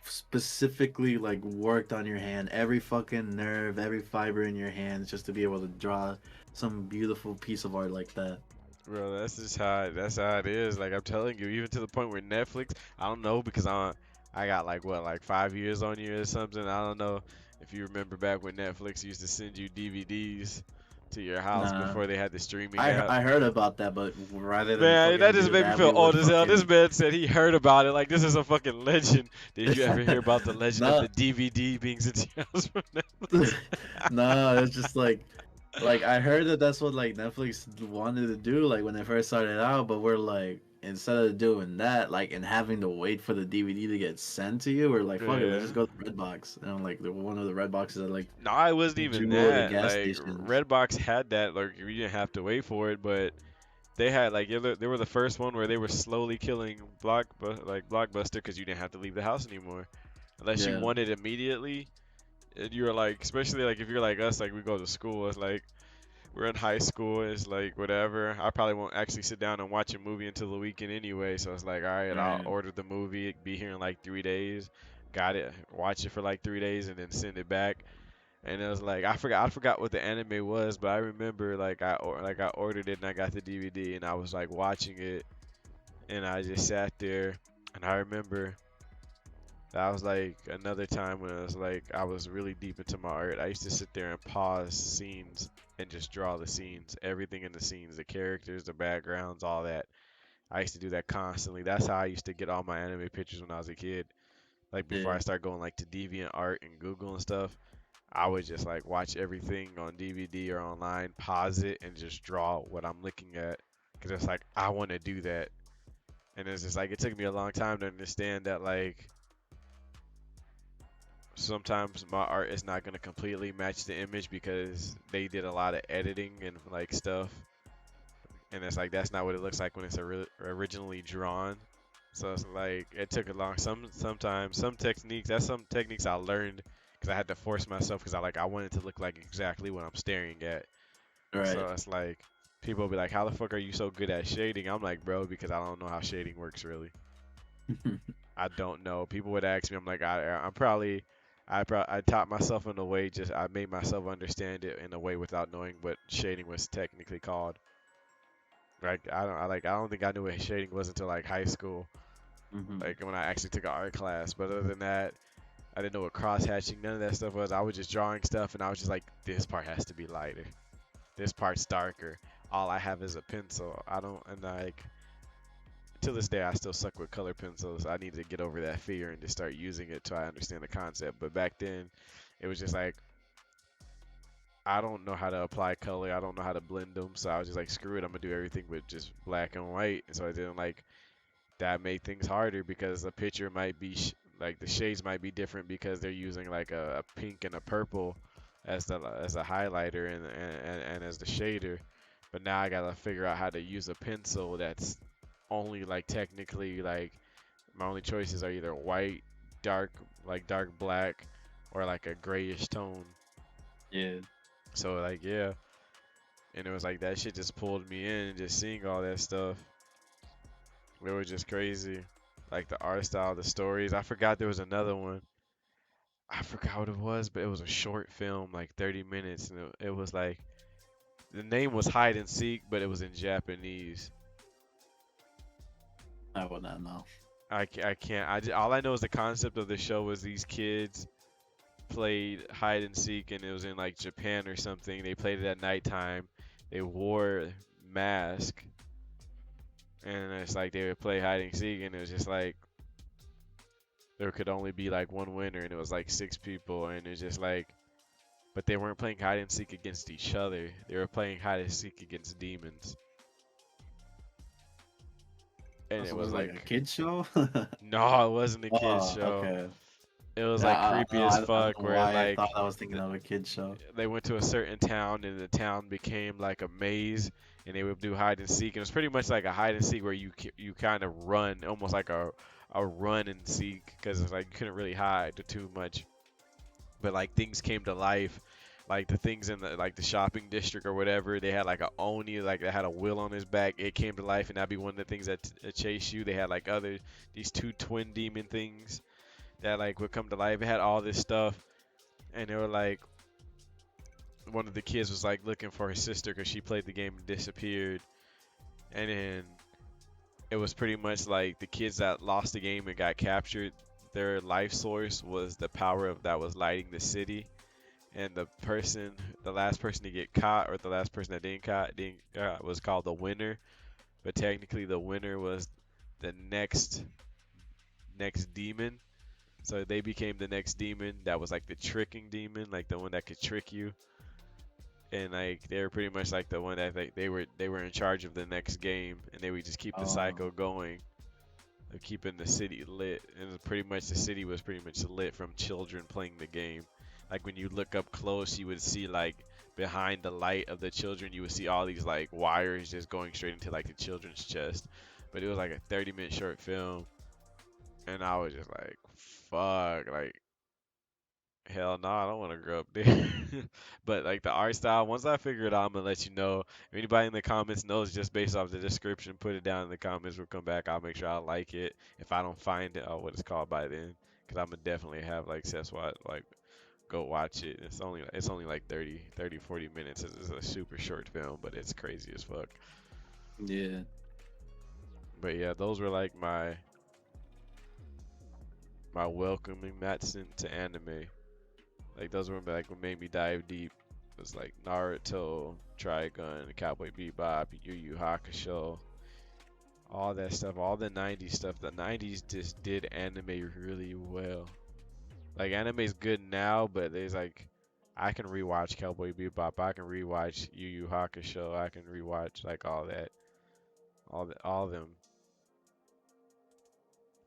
specifically like worked on your hand, every fucking nerve, every fiber in your hands just to be able to draw some beautiful piece of art like that. bro, that's how it is. Like I'm telling you, even to the point where Netflix, I don't know because I got like what like 5 years on you or something. I don't know if you remember back when Netflix used to send you DVDs to your house Nah, before they had the streaming I app. I heard about that, but rather than Man, that fucking just do made me that, feel we old would as hell. This fucking man said he heard about it. Like this is a fucking legend. Did you ever hear about the legend of no, the DVD being sent to your house from Netflix? no, it's just like I heard that that's what like Netflix wanted to do like when they first started out, but we're like instead of doing that like and having to wait for the DVD to get sent to you, we're like fuck it, let's Yeah. just go to Redbox and like one of the Red boxes at like No, it wasn't even Jewel or the that. gas Like stations. Redbox had that. Like you didn't have to wait for it, but they had like they were the first one where they were slowly killing Blockbuster because you didn't have to leave the house anymore unless you Yeah, wanted immediately. And you were like, especially like if you're like us, like we go to school. It's like we're in high school. It's like whatever. I probably won't actually sit down and watch a movie until the weekend anyway. So it's like, all right, I'll right, order the movie. It be here in like 3 days. Got it. Watch it for like 3 days and then send it back. And it was like I forgot what the anime was, but I remember like I ordered it and I got the DVD and I was like watching it and I just sat there and I remember that was like another time when it was like I was really deep into my art. I used to sit there and pause scenes and just draw the scenes, everything in the scenes, the characters, the backgrounds, all that. I used to do that constantly. That's how I used to get all my anime pictures when I was a kid. Like before yeah, I started going like to DeviantArt and Google and stuff. I would just like watch everything on DVD or online, pause it, and just draw what I'm looking at. Cause it's like I want to do that, and it's just like it took me a long time to understand that like sometimes my art is not gonna completely match the image because they did a lot of editing and like stuff, and it's like that's not what it looks like when it's originally drawn. So it's like it took a long sometimes some techniques. That's some techniques I learned because I had to force myself because I wanted to look like exactly what I'm staring at. right. So it's like people be like, "How the fuck are you so good at shading?" I'm like, "Bro, because I don't know how shading works really. I don't know." People would ask me, I'm like, I'm probably I taught myself in a way just I made myself understand it in a way without knowing what shading was technically called. Like I don't think I knew what shading was until like high school. Hmm. Like when I actually took an art class. But other than that, I didn't know what cross hatching, none of that stuff was. I was just drawing stuff and I was just like, this part has to be lighter. This part's darker. All I have is a pencil. I don't and like to this day I still suck with color pencils. I need to get over that fear and just start using it till I understand the concept. But back then it was just like I don't know how to apply color. I don't know how to blend them. So I was just like, screw it. I'm gonna do everything with just black and white. And so I didn't like that made things harder because the picture might be like the shades might be different because they're using like a pink and a purple as a highlighter and as the shader. But now I gotta figure out how to use a pencil that's only like technically like my only choices are either white, dark like dark black, or like a grayish tone. Yeah, So like yeah, and it was like that shit just pulled me in and just seeing all that stuff. It was just crazy. Like the art style, the stories. I forgot there was another one. I forgot what it was, but it was a short film, like 30 minutes, and it was like the name was Hide and Seek, but it was in Japanese. I would not know. I can't. All I know is the concept of the show was these kids played hide and seek, and it was in like Japan or something. They played it at nighttime. They wore mask, and it's like they would play hide and seek, and it was just like there could only be like one winner, and it was like six people, and it's just like, but they weren't playing hide and seek against each other. They were playing hide and seek against demons, and it Also, was was it like a like, kid show? no, it wasn't a kids Oh, show. okay. It was Yeah, like creepy as I don't fuck, know where why I thought like I was thinking of a kid show. they went to a certain town and the town became like a maze and they would do hide and seek and it was pretty much like a hide and seek where you kind of run almost like a run and seek because it's like you couldn't really hide too much but like things came to life like the things in the like the shopping district or whatever they had like a oni like that had a wheel on his back it came to life and that'd be one of the things that chase you they had like other these two twin demon things that like would come to life it had all this stuff and they were like one of the kids was like looking for his sister because she played the game and disappeared. And then it was pretty much like the kids that lost the game and got captured, their life source was the power of that was lighting the city. And the last person to get caught, or the last person that didn't was called the winner. But technically, the winner was the next demon. So they became the next demon that was like the tricking demon, like the one that could trick you. And like they were pretty much like the one that they were in charge of the next game, and they would just keep the Oh, cycle going of keeping the city lit. And it was pretty much the city was pretty much lit from children playing the game. Like when you look up close, you would see like behind the light of the children, you would see all these like wires just going straight into like the children's chest. But it was like a 30-minute short film, and I was just like, fuck, like hell no, I don't want to grow up there. But like the art style, once I figure it out, I'm gonna let you know. If anybody in the comments knows just based off the description, put it down in the comments. We'll come back. I'll make sure I like it. If I don't find it, what it's called by then, because I'm gonna definitely have like Ceswat like go watch it. It's only like 40 minutes. It's a super short film, but it's crazy as fuck. yeah. But yeah, those were like my welcoming mats into anime. Like those were like what made me dive deep. It was like Naruto, Trigun, Cowboy Bebop, Yu Yu Hakusho, all that stuff, all the '90s stuff. The '90s just did anime really well. Like anime's good now, but there's like I can rewatch Cowboy Bebop, I can rewatch Yu Yu Hakusho, I can rewatch like all that, all of them.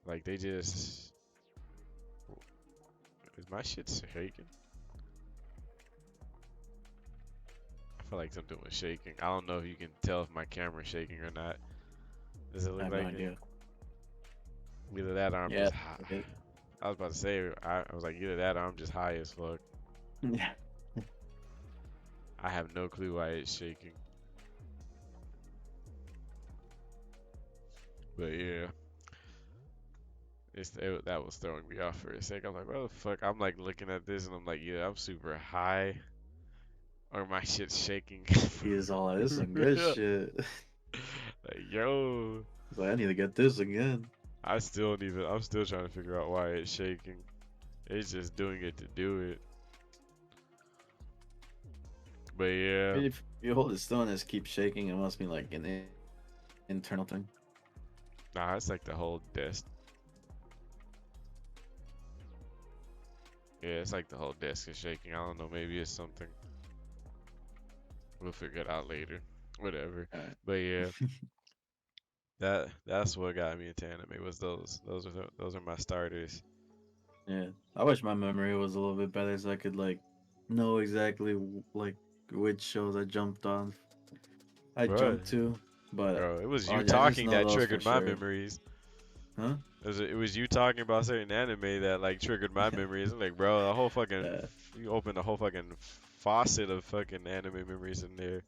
Like they just is my shit shaking? I feel like something was shaking. I don't know if you can tell if my camera's shaking or not. Does it I look have no like it? idea. Either that or I'm Yeah. just high. Okay. I was about to say, I was like, either that or I'm just high as fuck. Yeah. I have no clue why it's shaking. But yeah, that was throwing me off for a sec. I'm like, what the fuck? I'm like looking at this and I'm like, yeah, I'm super high. Or my shit's shaking. He's all like, this is For some good real. shit. Like, yo. He's like, I need to get this again. I'm still trying to figure out why it's shaking. It's just doing it to do it. But yeah. If you hold it still and it keeps shaking, it must be like an internal thing. Nah, it's like the whole desk. Yeah, it's like the whole desk is shaking. I don't know. Maybe it's something. We'll figure it out later. Whatever. Alright. But yeah, that's what got me into anime was those are my starters. Yeah. I wish my memory was a little bit better so I could like know exactly like which shows I jumped on. I Bro, jumped to, but bro, it was you I just talking know that those for triggered my sure. memories. Huh? It was you talking about certain anime that like triggered my memories. I'm like, bro, the whole fucking Yeah. you opened a whole fucking faucet of fucking anime memories in there.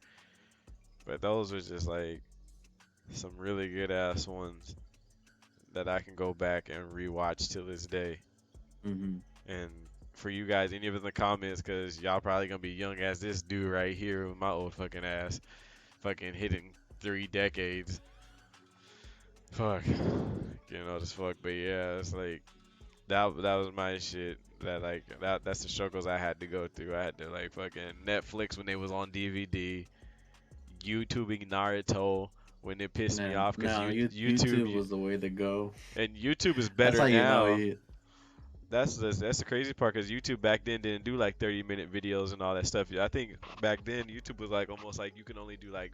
But those were just like some really good ass ones that I can go back and rewatch till this day. Mhm. And for you guys, any of it in the comments, cause y'all probably gonna be young as this dude right here with my old fucking ass, fucking hitting 3 decades. Fuck, getting old as fuck. But yeah, it's like that was my shit. That like that's the struggles I had to go through. I had to like fucking Netflix when they was on DVD, YouTubing Naruto when it pissed me Yeah, off because no, YouTube YouTube was the way to go. and YouTube is That's better how you know now. you That's the crazy part because YouTube back then didn't do like 30-minute videos and all that stuff. I think back then YouTube was like almost like you can only do like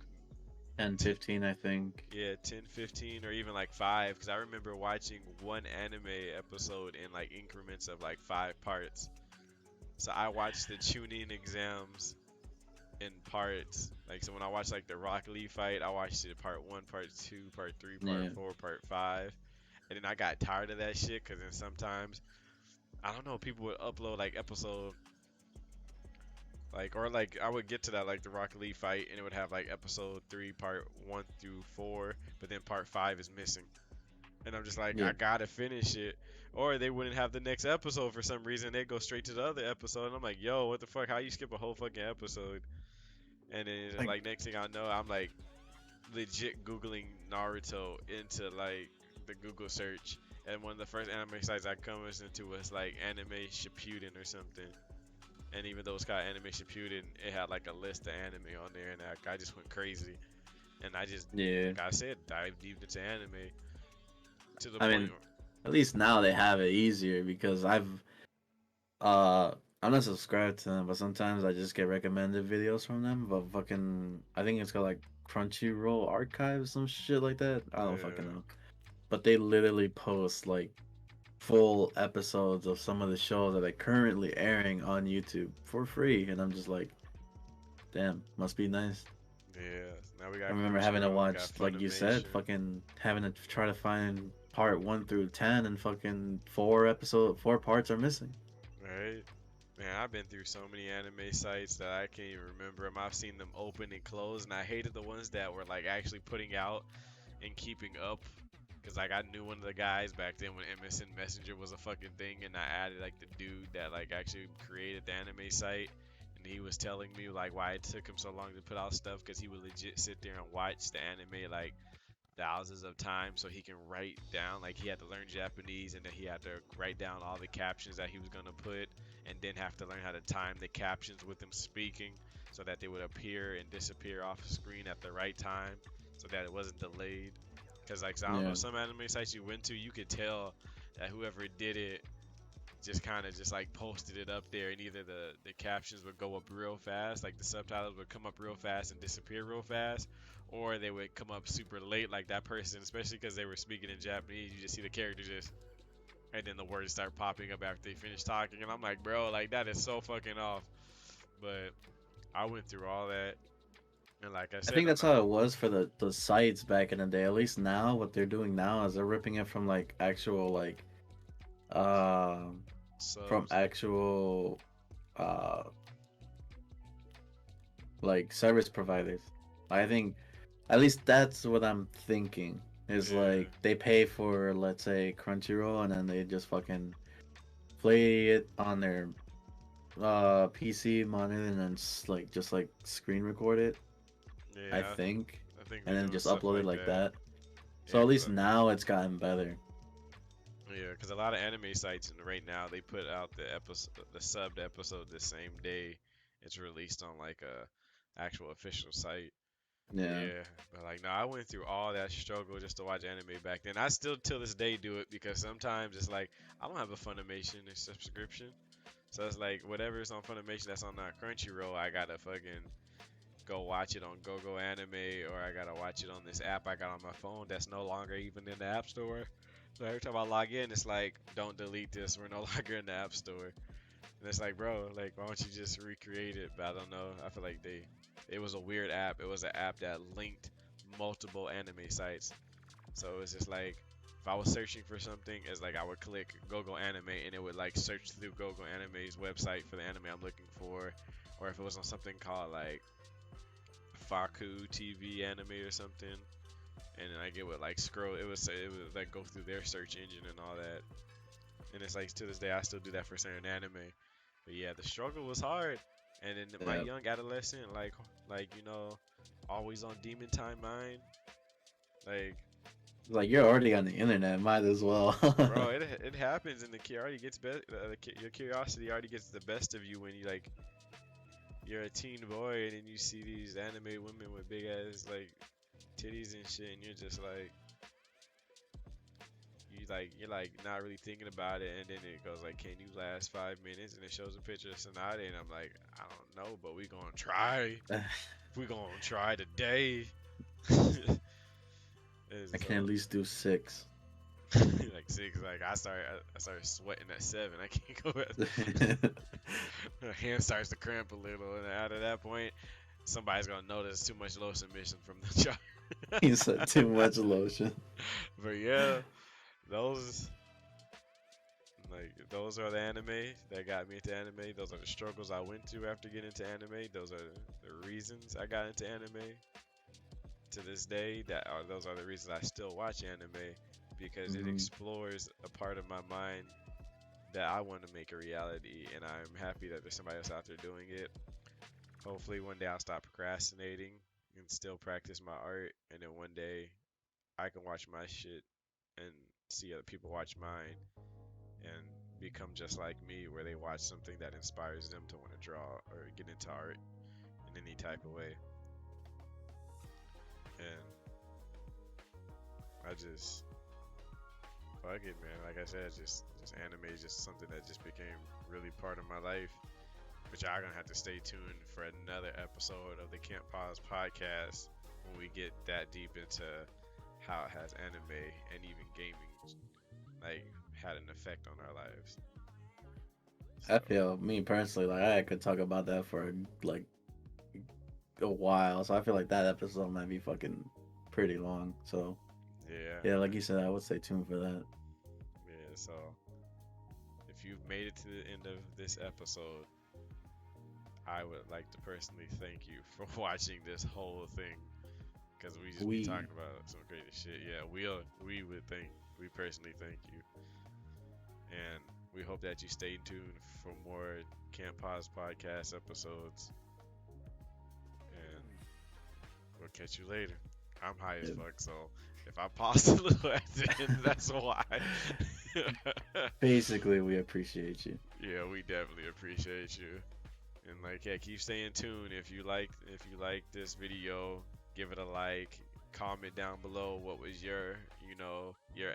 10, 10, 15, I think. yeah, 10, 15, or even like 5 because I remember watching one anime episode in like increments of like 5 parts. So I watched the tuning exams in parts. Like so when I watched like the Rock Lee fight, I watched it part 1, part 2, part 3, part Yeah, 4, part 5. And then I got tired of that shit because then sometimes I don't know, people would upload like episode like or like I would get to that like the Rocket League fight and it would have like episode 3 part 1 through 4, but then part 5 is missing. And I'm just like yeah. I gotta finish it. Or they wouldn't have the next episode for some reason. They go straight to the other episode. And I'm like, yo, what the fuck? How you skip a whole fucking episode? And then it's just Like, like next thing I know, I'm like legit googling Naruto into like the Google search. And one of the first anime sites I come into was like Anime Shippuden or something. And even though it's called Anime Shippuden, it had like a list of anime on there, and I just went crazy. And I just, yeah. like I said, dived deep into anime to the I point mean, at least now they have it easier because uh I'm not subscribed to them, but sometimes I just get recommended videos from them. But fucking, I think it's called like Crunchyroll Archive, some shit like that. I don't fucking where, know. But they literally post like full episodes of some of the shows that are currently airing on YouTube for free, and I'm just like, damn, must be nice. yeah. Now we I got remember having to Crunchyroll, we watch, got like you said, Funimation, fucking having to try to find part 1 through 10, and fucking 4 parts are missing. right? Man, I've been through so many anime sites that I can't even remember them. I've seen them open and close, and I hated the ones that were like actually putting out and keeping up. Cause like I knew one of the guys back then when MSN Messenger was a fucking thing, and I added like the dude that like actually created the anime site, and he was telling me like why it took him so long to put out stuff, cause he would legit sit there and watch the anime like thousands of times so he can write down like he had to learn Japanese and then he had to write down all the captions that he was gonna put and then have to learn how to time the captions with him speaking so that they would appear and disappear off screen at the right time so that it wasn't delayed. Cause like so I don't know, Yeah, some anime sites you went to, you could tell that whoever did it just kind of just like posted it up there, and either the captions would go up real fast, like the subtitles would come up real fast and disappear real fast, or they would come up super late, like that person, especially because they were speaking in Japanese, you just see the character just, and then the words start popping up after they finish talking, and I'm like, bro, like that is so fucking off. But I went through all that, and like I I said, think I'm that's not how it was for the sites back in the day. At least now, what they're doing now is they're ripping it from like actual um from subs. actual uh like service providers. I think at least that's what I'm thinking. Is Yeah, like they pay for, let's say, Crunchyroll, and then they just fucking play it on their PC monitor, and then like just like screen record it, I yeah, think, I think they're and then doing just stuff upload it like like that. that. So Yeah, at cause least now it's gotten better. yeah, because a lot of anime sites and right now they put out the episode, the subbed episode the same day it's released on like a actual official site. Yeah, Yeah, but like no, I went through all that struggle just to watch anime back then. I still till this day do it because sometimes it's like I don't have a Funimation subscription, so it's like whatever is on Funimation that's on that Crunchyroll, I gotta fucking go watch it on GoGo Anime or I gotta watch it on this app I got on my phone that's no longer even in the App Store. So every time I log in, it's like, don't delete this. We're no longer in the App Store. And it's like, bro, like, why don't you just recreate it? But I don't know. I feel like it was a weird app. It was an app that linked multiple anime sites. So it was just like, if I was searching for something, it's like I would click GoGo Anime and it would like search through GoGo Anime's website for the anime I'm looking for. Or if it was on something called like Faku TV anime or something, and then like it would like scroll. It would say it would like go through their search engine and all that. And it's like to this day I still do that for certain anime. But yeah, the struggle was hard. And in my yeah. young adolescent, always on Demon Time Mind, like Like you're already on the internet, might as well. Bro, it happens, and the already gets your curiosity already gets the best of you when you like you're a teen boy and then you see these anime women with big ass like titties and shit, and you're just like you're like not really thinking about it, and then it goes like, can you last 5 minutes? And it shows a picture of Sonata, and I'm like, I don't know, but we gonna try. We gonna try today. And I can at so least do 6. like six, like I started sweating at 7. I can't go at my hand starts to cramp a little, and out of that point, somebody's gonna notice too much low submission from the child. He said too much lotion. But yeah, those those are the anime that got me into anime. Those are the struggles I went through after getting into anime. Those are the reasons I got into anime. To this day, those are the reasons I still watch anime because it Hmm. explores a part of my mind that I want to make a reality, and I'm happy that there's somebody else out there doing it. Hopefully, one day I'll stop procrastinating and still practice my art, and then one day I can watch my shit and see other people watch mine and become just like me, where they watch something that inspires them to want to draw or get into art in any type of way. And I just fuck it, man. Like I said, just anime is just something that just became really part of my life. But y'all gonna have to stay tuned for another episode of the Can't Pause podcast when we get that deep into how it has anime and even gaming like had an effect on our lives. I So feel me personally like I could talk about that for like a while. So I feel like that episode might be fucking pretty long. So yeah, yeah, like you said, I would stay tuned for that. yeah. So if you've made it to the end of this episode, I would like to personally thank you for watching this whole thing because we just be We talking about some crazy shit. Yeah, we personally thank you, and we hope that you stay tuned for more Camp Pause podcast episodes, and we'll catch you later. I'm high as yeah, fuck, so if I pause a little at the end, that's why. basically we appreciate you. Yeah, we definitely appreciate you. And like, yeah, keep staying tuned. If you like this video, give it a like. Comment down below what was your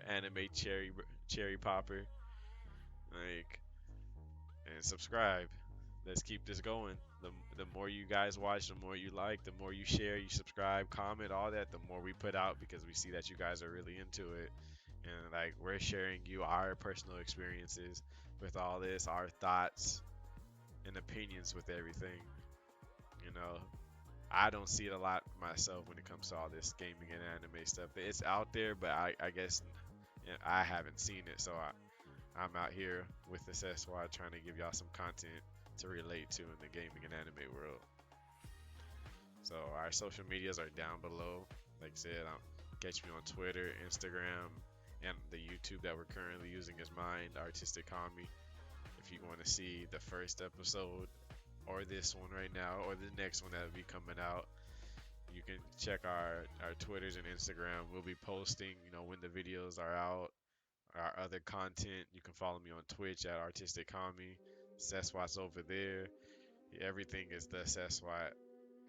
anime cherry popper. Like, and subscribe. Let's keep this going. The more you guys watch, the more you like, the more you share, you subscribe, comment, all that, the more we put out because we see that you guys are really into it. And like we're sharing you our personal experiences with all this, our thoughts and opinions with everything. You know, I don't see it a lot myself when it comes to all this gaming and anime stuff. It's out there, but I guess I haven't seen it, so I'm out here with the Ceswat trying to give y'all some content to relate to in the gaming and anime world. So our social medias are down below. Like I said, catch me on Twitter, Instagram, and the YouTube that we're currently using is mine, Artistic Kami. If you want to see the first episode or this one right now or the next one that'll be coming out, you can check our Twitters and Instagram. We'll be posting, when the videos are out, our other content. You can follow me on Twitch at Artistic Kami. Ceswat's over there. Everything is the Ceswat.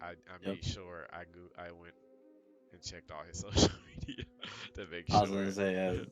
I Yep. made sure I went and checked all his social media to make I was gonna sure. say